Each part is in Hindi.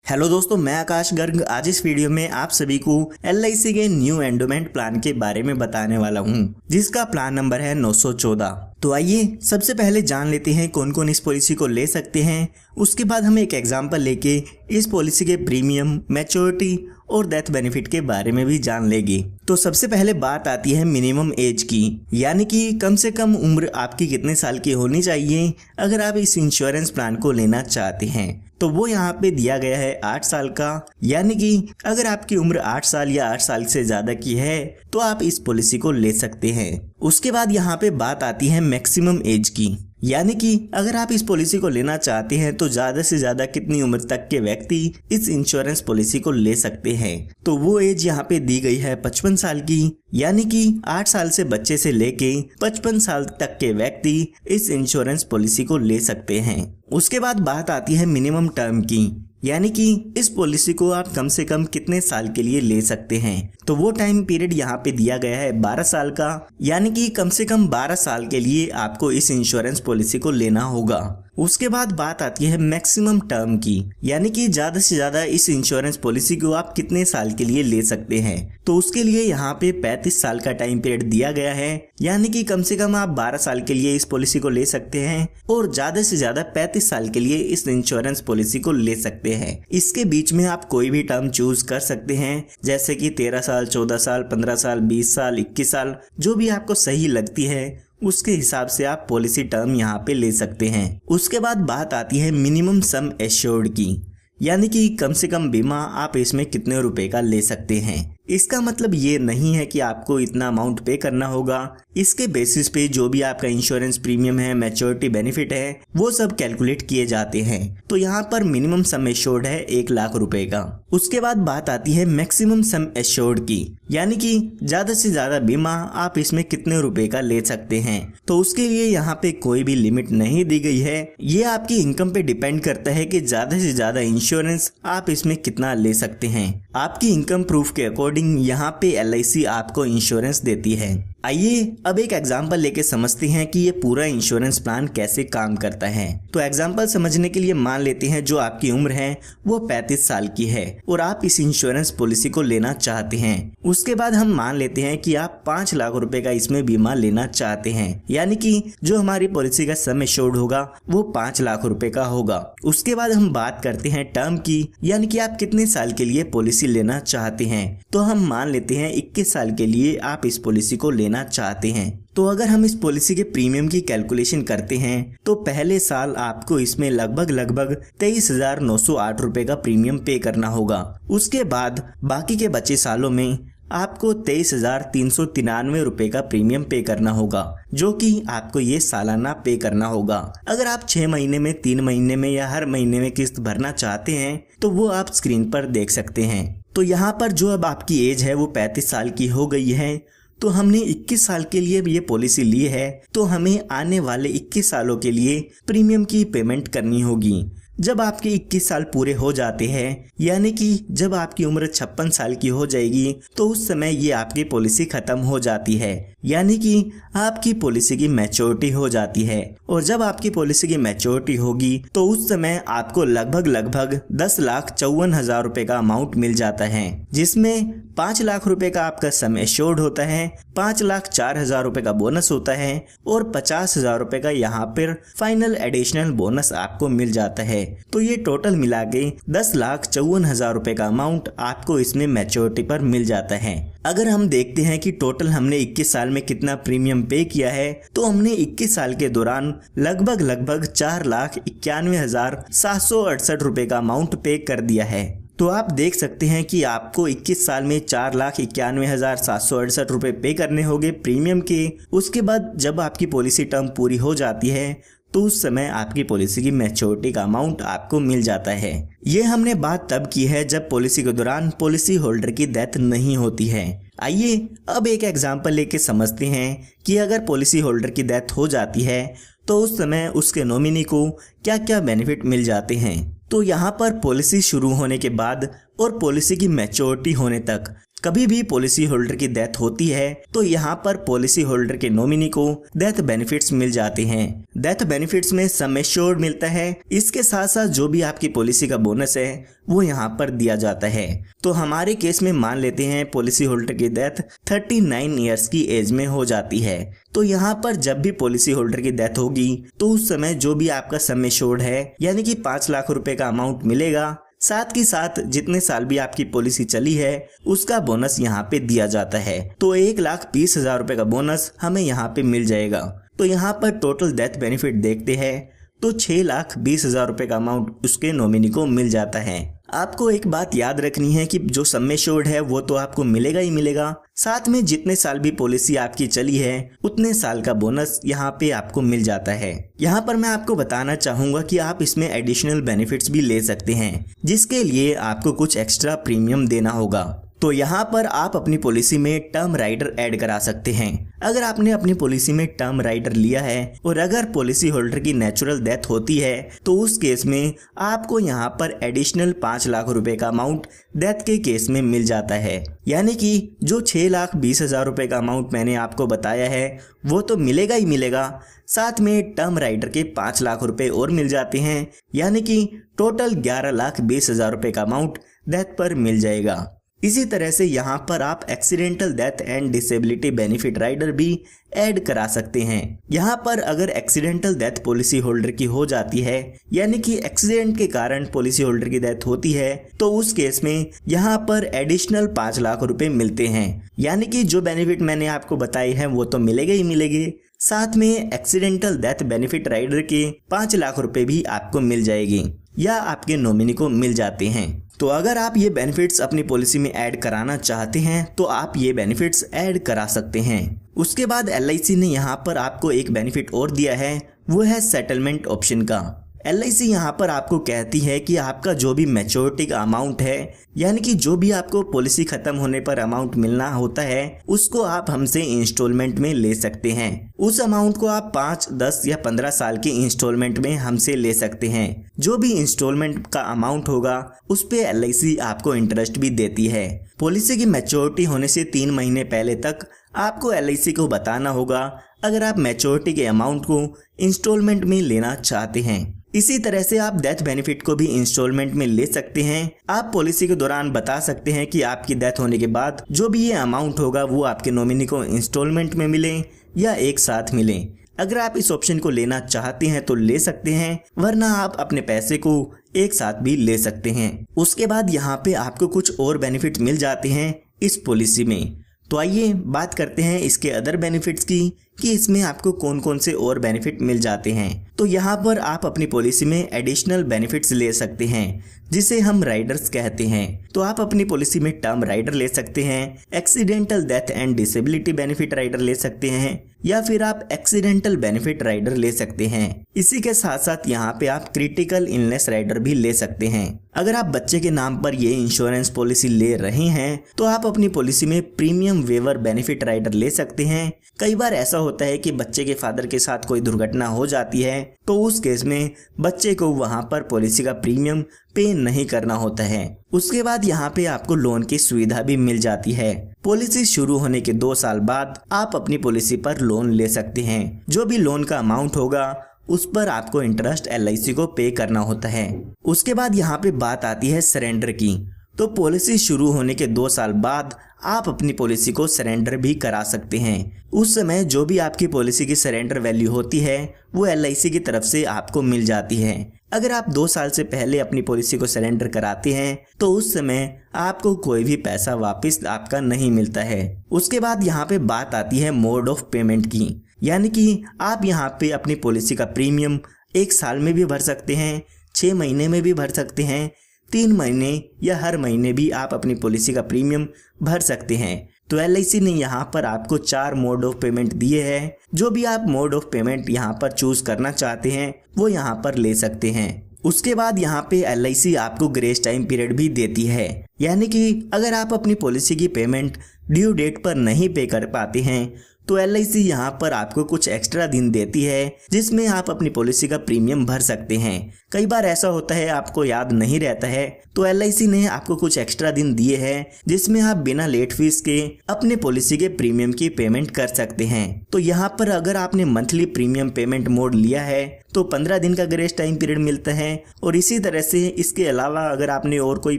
हेलो दोस्तों, मैं आकाश गर्ग आज इस वीडियो में आप सभी को LIC के न्यू एंडोमेंट प्लान के बारे में बताने वाला हूं, जिसका प्लान नंबर है 914। तो आइए सबसे पहले जान लेते हैं कौन कौन इस पॉलिसी को ले सकते हैं। उसके बाद हम एक एग्जांपल लेके इस पॉलिसी के प्रीमियम, मैच्योरिटी और डेथ बेनिफिट के बारे में भी जान लेंगे। तो सबसे पहले बात आती है मिनिमम एज की, यानी कि कम से कम उम्र आपकी कितने साल की होनी चाहिए अगर आप इस इंश्योरेंस प्लान को लेना चाहते हैं। तो वो यहाँ पे दिया गया है 8 साल का, यानी कि अगर आपकी उम्र 8 साल या 8 साल से ज्यादा की है तो आप इस पॉलिसी को ले सकते हैं। उसके बाद यहाँ पे बात आती है मैक्सिमम एज की, यानी कि अगर आप इस पॉलिसी को लेना चाहते हैं तो ज्यादा से ज्यादा कितनी उम्र तक के व्यक्ति इस इंश्योरेंस पॉलिसी को ले सकते हैं। तो वो एज यहाँ पे दी गई है 55 साल की, यानी कि 8 साल से बच्चे से लेके 55 साल तक के व्यक्ति इस इंश्योरेंस पॉलिसी को ले सकते हैं। उसके बाद बात आती है मिनिमम टर्म की, यानी कि इस पॉलिसी को आप कम से कम कितने साल के लिए ले सकते हैं। तो वो टाइम पीरियड यहाँ पे दिया गया है 12 साल का, यानी कि कम से कम 12 साल के लिए आपको इस इंश्योरेंस पॉलिसी को लेना होगा। उसके बाद बात आती है मैक्सिमम टर्म की, यानी कि ज्यादा से ज्यादा इस इंश्योरेंस पॉलिसी को आप कितने साल के लिए ले सकते हैं। तो उसके लिए यहाँ पे 35 साल का टाइम पीरियड दिया गया है, यानी कि कम से कम आप 12 साल के लिए इस पॉलिसी को ले सकते हैं और ज्यादा से ज्यादा 35 साल के लिए इस इंश्योरेंस पॉलिसी को ले सकते हैं। इसके बीच में आप कोई भी टर्म चूज कर सकते हैं, जैसे कि 13 साल, 14 साल, 15 साल, 20 साल, 21 साल, जो भी आपको सही लगती है उसके हिसाब से आप पॉलिसी टर्म यहाँ पे ले सकते हैं। उसके बाद बात आती है मिनिमम सम एश्योर्ड की, यानी कि कम से कम बीमा आप इसमें कितने रुपए का ले सकते हैं। इसका मतलब ये नहीं है कि आपको इतना अमाउंट पे करना होगा। इसके बेसिस पे जो भी आपका इंश्योरेंस प्रीमियम है, मैच्योरिटी बेनिफिट है, वो सब कैलकुलेट किए जाते हैं। तो यहाँ पर मिनिमम सम एश्योर्ड है 1 लाख रुपए का। उसके बाद बात आती है मैक्सिमम सम एश्योर्ड की, यानी कि ज्यादा से ज्यादा बीमा आप इसमें कितने रुपए का ले सकते हैं। तो उसके लिए यहाँ पे कोई भी लिमिट नहीं दी गई है, ये आपकी इनकम पे डिपेंड करता है कि ज्यादा से ज्यादा इंश्योरेंस आप इसमें कितना ले सकते हैं। आपकी इनकम प्रूफ के अकॉर्डिंग यहाँ पे LIC आपको इंश्योरेंस देती है। आइए अब एक एग्जांपल लेके समझते हैं कि ये पूरा इंश्योरेंस प्लान कैसे काम करता है। तो एग्जांपल समझने के लिए मान लेते हैं जो आपकी उम्र है वो 35 साल की है और आप इस इंश्योरेंस पॉलिसी को लेना चाहते हैं। उसके बाद हम मान लेते हैं कि आप 5 लाख रुपए का इसमें बीमा लेना चाहते हैं, यानी कि जो हमारी पॉलिसी का सम एश्योर्ड होगा वो 5 लाख रुपए का होगा। उसके बाद हम बात करते हैं टर्म की, यानी कि आप कितने साल के लिए पॉलिसी लेना चाहते हैं। तो हम मान लेते हैं 21 साल के लिए आप इस पॉलिसी को लेना चाहते हैं। तो अगर हम इस पॉलिसी के प्रीमियम की कैलकुलेशन करते हैं तो पहले साल आपको इसमें लगभग 23,908 रुपए का प्रीमियम पे करना होगा। उसके बाद बाकी के बचे सालों में आपको 23,393 रुपए का प्रीमियम पे करना होगा, जो कि आपको ये सालाना पे करना होगा। अगर आप 6 महीने में, 3 महीने में या हर महीने में किस्त भरना चाहते हैं तो वो आप स्क्रीन पर देख सकते हैं। तो यहाँ पर जो अब आपकी एज है वो 35 साल की हो गई है, तो हमने 21 साल के लिए ये पॉलिसी ली है, तो हमें आने वाले 21 सालों के लिए प्रीमियम की पेमेंट करनी होगी। जब आपके 21 साल पूरे हो जाते हैं, यानी कि जब आपकी उम्र 56 साल की हो जाएगी, तो उस समय ये आपकी पॉलिसी खत्म हो जाती है, यानी कि आपकी पॉलिसी की मैच्योरिटी हो जाती है। और जब आपकी पॉलिसी की मैच्योरिटी होगी तो उस समय आपको लगभग 10,54,000 रुपए का अमाउंट मिल जाता है, जिसमें 5 लाख रुपए का आपका सम एश्योर्ड होता है, 5,04,000 रुपए का बोनस होता है और 50,000 रुपए का यहाँ पर फाइनल एडिशनल बोनस आपको मिल जाता है। तो ये टोटल मिला के 10,54,000 रुपए का अमाउंट आपको इसमें मैच्योरिटी पर मिल जाता है। अगर हम देखते हैं कि टोटल हमने 21 साल में कितना प्रीमियम पे किया है, तो हमने 21 साल के दौरान लगभग 4,91,768 रुपए का अमाउंट पे कर दिया है। तो आप देख सकते हैं कि आपको 21 साल में 4,91,768 रुपए पे करने होंगे प्रीमियम के। उसके बाद जब आपकी पॉलिसी टर्म पूरी हो जाती है तो उस समय आपकी पॉलिसी की मैच्योरिटी का अमाउंट आपको मिल जाता है। ये हमने बात तब की है जब पॉलिसी के दौरान पॉलिसी होल्डर की डेथ नहीं होती है। आइए अब एक एग्जांपल लेके समझते हैं कि अगर पॉलिसी होल्डर की डेथ हो जाती है तो उस समय उसके नॉमिनी को क्या क्या बेनिफिट मिल जाते हैं। तो यहाँ पर पॉलिसी शुरू होने के बाद और पॉलिसी की मैच्योरिटी होने तक कभी भी पॉलिसी होल्डर की डेथ होती है तो यहाँ पर पॉलिसी होल्डर के नॉमिनी को डेथ बेनिफिट्स मिल जाते हैं। डेथ बेनिफिट्स में सम एश्योर्ड मिलता है, इसके साथ साथ जो भी आपकी पॉलिसी का बोनस है वो यहाँ पर दिया जाता है। तो हमारे केस में मान लेते हैं पॉलिसी होल्डर की डेथ 39 ईयर्स की एज में हो जाती है। तो यहाँ पर जब भी पॉलिसी होल्डर की डेथ होगी तो उस समय जो भी आपका सम एश्योर्ड है यानी कि 5 लाख रुपए का अमाउंट मिलेगा, साथ ही साथ जितने साल भी आपकी पॉलिसी चली है उसका बोनस यहाँ पे दिया जाता है। तो 1,20,000 रुपए का बोनस हमें यहाँ पे मिल जाएगा। तो यहाँ पर टोटल डेथ बेनिफिट देखते हैं तो 6,20,000 रुपए का अमाउंट उसके नॉमिनी को मिल जाता है। आपको एक बात याद रखनी है कि जो सम एश्योर्ड है वो तो आपको मिलेगा ही मिलेगा, साथ में जितने साल भी पॉलिसी आपकी चली है उतने साल का बोनस यहाँ पे आपको मिल जाता है। यहाँ पर मैं आपको बताना चाहूंगा कि आप इसमें एडिशनल बेनिफिट्स भी ले सकते हैं, जिसके लिए आपको कुछ एक्स्ट्रा प्रीमियम देना होगा। तो यहाँ पर आप अपनी पॉलिसी में टर्म राइडर ऐड करा सकते हैं। अगर आपने अपनी पॉलिसी में टर्म राइडर लिया है और अगर पॉलिसी होल्डर की नेचुरल डेथ होती है तो उस केस में आपको यहाँ पर एडिशनल 5 लाख रुपए का अमाउंट डेथ के केस में मिल जाता है। यानी कि जो 6,20,000 रुपए का अमाउंट मैंने आपको बताया है वो तो मिलेगा ही मिलेगा, साथ में टर्म राइडर के 5 लाख रुपए और मिल जाते हैं, यानी कि टोटल 11,20,000 रुपए का अमाउंट डेथ पर मिल जाएगा। इसी तरह से यहाँ पर आप accidental death and disability benefit rider भी ऐड करा सकते हैं। यहाँ पर अगर एक्सीडेंटल डेथ पॉलिसी होल्डर की हो जाती है यानी कि एक्सीडेंट के कारण पॉलिसी होल्डर की डेथ होती है तो उस केस में यहाँ पर एडिशनल 5 लाख रुपए मिलते हैं। यानी कि जो बेनिफिट मैंने आपको बताए हैं वो तो मिलेगा ही मिलेंगे, साथ में एक्सीडेंटल डेथ बेनिफिट राइडर के 5 लाख रुपए भी आपको मिल जाएगी या आपके नॉमिनी को मिल जाते हैं। तो अगर आप ये बेनिफिट्स अपनी पॉलिसी में ऐड कराना चाहते हैं तो आप ये बेनिफिट्स ऐड करा सकते हैं। उसके बाद LIC ने यहाँ पर आपको एक बेनिफिट और दिया है, वो है सेटलमेंट ऑप्शन का। LIC यहाँ पर आपको कहती है कि आपका जो भी मैच्योरिटी का अमाउंट है यानी कि जो भी आपको पॉलिसी खत्म होने पर अमाउंट मिलना होता है उसको आप हमसे इंस्टॉलमेंट में ले सकते हैं। उस अमाउंट को आप 5, 10 या 15 साल के इंस्टॉलमेंट में हमसे ले सकते हैं। जो भी इंस्टॉलमेंट का अमाउंट होगा उस पे LIC आपको इंटरेस्ट भी देती है। पॉलिसी की मैच्योरिटी होने से 3 महीने पहले तक आपको LIC को बताना होगा अगर आप मैच्योरिटी के अमाउंट को इंस्टॉलमेंट में लेना चाहते हैं। इसी तरह से आप डेथ बेनिफिट को भी इंस्टॉलमेंट में ले सकते हैं। आप पॉलिसी के दौरान बता सकते हैं कि आपकी डेथ होने के बाद जो भी ये अमाउंट होगा वो आपके नॉमिनी को इंस्टॉलमेंट में मिले या एक साथ मिले। अगर आप इस ऑप्शन को लेना चाहते हैं तो ले सकते हैं, वरना आप अपने पैसे को एक साथ भी ले सकते हैं। उसके बाद यहाँ पे आपको कुछ और बेनिफिट मिल जाते हैं इस पॉलिसी में। तो आइए बात करते हैं इसके अदर बेनिफिट्स की कि इसमें आपको कौन कौन से और बेनिफिट मिल जाते हैं। तो यहाँ पर आप अपनी पॉलिसी में एडिशनल बेनिफिट्स ले सकते हैं जिसे हम राइडर्स कहते हैं। तो आप अपनी पॉलिसी में टर्म राइडर ले सकते हैं, accidental death and disability benefit rider ले सकते हैं या फिर आप एक्सीडेंटल बेनिफिट राइडर ले सकते हैं। इसी के साथ साथ यहाँ पे आप क्रिटिकल इलनेस राइडर भी ले सकते हैं। अगर आप बच्चे के नाम पर ये इंश्योरेंस पॉलिसी ले रहे हैं तो आप अपनी पॉलिसी में प्रीमियम वेवर बेनिफिट राइडर ले सकते हैं। कई बार ऐसा होता है कि बच्चे के फादर के साथ कोई दुर्घटना हो जाती है तो उस केस में बच्चे को वहां पर पॉलिसी का प्रीमियम पे नहीं करना होता है। उसके बाद यहाँ पे आपको लोन की सुविधा भी मिल जाती है। पॉलिसी शुरू होने के 2 साल बाद आप अपनी पॉलिसी पर लोन ले सकते हैं। जो भी लोन का अमाउंट होगा उस पर आपको इंटरेस्ट LIC को पे करना होता है। उसके बाद यहाँ पे बात आती है सरेंडर की। तो पॉलिसी शुरू होने के 2 साल बाद आप अपनी पॉलिसी को सरेंडर भी करा सकते हैं। उस समय जो भी आपकी पॉलिसी की सरेंडर वैल्यू होती है वो LIC की तरफ से आपको मिल जाती है। अगर आप 2 साल से पहले अपनी पॉलिसी को सरेंडर कराते हैं तो उस समय आपको कोई भी पैसा वापस आपका नहीं मिलता है। उसके बाद यहाँ पे बात आती है मोड ऑफ पेमेंट की, यानी कि आप यहाँ पे अपनी पॉलिसी का प्रीमियम 1 साल में भी भर सकते हैं, 6 महीने में भी भर सकते हैं, 3 महीने या हर महीने भी आप अपनी पॉलिसी का प्रीमियम भर सकते हैं। तो LIC ने यहाँ पर आपको 4 मोड ऑफ पेमेंट दिए हैं। जो भी आप मोड ऑफ पेमेंट यहाँ पर चूज करना चाहते हैं वो यहाँ पर ले सकते हैं। उसके बाद यहाँ पे LIC आपको ग्रेस टाइम पीरियड भी देती है, यानी कि अगर आप अपनी पॉलिसी की पेमेंट ड्यू डेट पर नहीं पे कर पाते हैं तो LIC यहाँ पर आपको कुछ एक्स्ट्रा दिन देती है जिसमें आप अपनी पॉलिसी का प्रीमियम भर सकते हैं। कई बार ऐसा होता है आपको याद नहीं रहता है, तो LIC ने आपको कुछ एक्स्ट्रा दिन दिए हैं जिसमें आप बिना लेट फीस के अपने पॉलिसी के प्रीमियम की पेमेंट कर सकते हैं। तो यहाँ पर अगर आपने मंथली प्रीमियम पेमेंट मोड लिया है तो 15 दिन का ग्रेस टाइम पीरियड मिलता है, और इसी तरह से इसके अलावा अगर आपने और कोई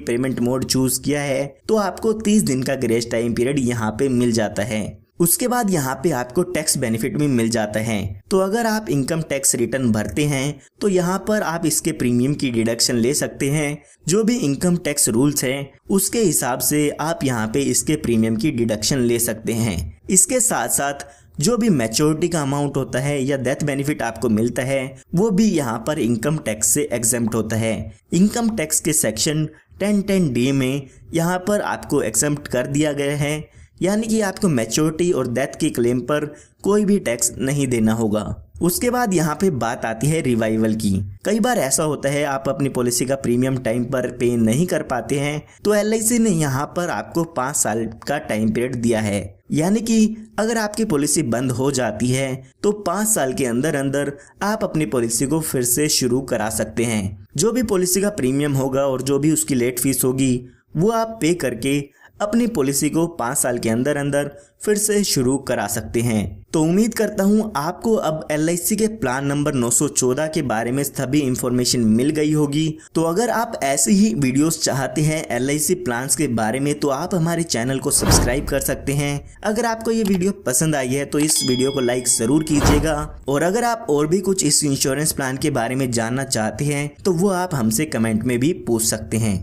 पेमेंट मोड चूज किया है तो आपको 30 दिन का ग्रेस टाइम पीरियड यहाँ पे मिल जाता है। उसके बाद यहाँ पे आपको टैक्स बेनिफिट भी मिल जाता है। तो अगर आप इनकम टैक्स रिटर्न भरते हैं तो यहाँ पर आप इसके प्रीमियम की डिडक्शन ले सकते हैं। जो भी इनकम टैक्स रूल्स हैं उसके हिसाब से आप यहाँ पे इसके प्रीमियम की डिडक्शन ले सकते हैं। इसके साथ साथ जो भी मैच्योरिटी का अमाउंट होता है या डेथ बेनिफिट आपको मिलता है वो भी यहाँ पर इनकम टैक्स से एग्जेम्प्ट होता है। इनकम टैक्स के सेक्शन 1010D में यहाँ पर आपको एग्जेम्प्ट कर दिया गया है, यानी कि आपको मैच्योरिटी और डेथ के क्लेम पर कोई भी टैक्स नहीं देना होगा। उसके बाद यहाँ पे बात आती है रिवाइवल की। कई बार ऐसा होता है आप अपनी पॉलिसी का प्रीमियम टाइम पर पे नहीं कर पाते हैं, तो LIC ने यहाँ पर आपको 5 साल का टाइम पीरियड दिया है, यानी कि अगर आपकी पॉलिसी बंद हो जाती है तो 5 साल के अंदर अंदर आप अपनी पॉलिसी को फिर से शुरू करा सकते हैं। जो भी पॉलिसी का प्रीमियम होगा और जो भी उसकी लेट फीस होगी वो आप पे करके अपनी पॉलिसी को 5 साल के अंदर अंदर फिर से शुरू करा सकते हैं। तो उम्मीद करता हूँ आपको अब LIC के प्लान नंबर 914 के बारे में सभी इंफॉर्मेशन मिल गई होगी। तो अगर आप ऐसे ही वीडियोस चाहते हैं LIC प्लान्स के बारे में तो आप हमारे चैनल को सब्सक्राइब कर सकते हैं। अगर आपको ये वीडियो पसंद आई है तो इस वीडियो को लाइक जरूर कीजिएगा, और अगर आप और भी कुछ इस इंश्योरेंस प्लान के बारे में जानना चाहते हैं तो वो आप हमसे कमेंट में भी पूछ सकते हैं।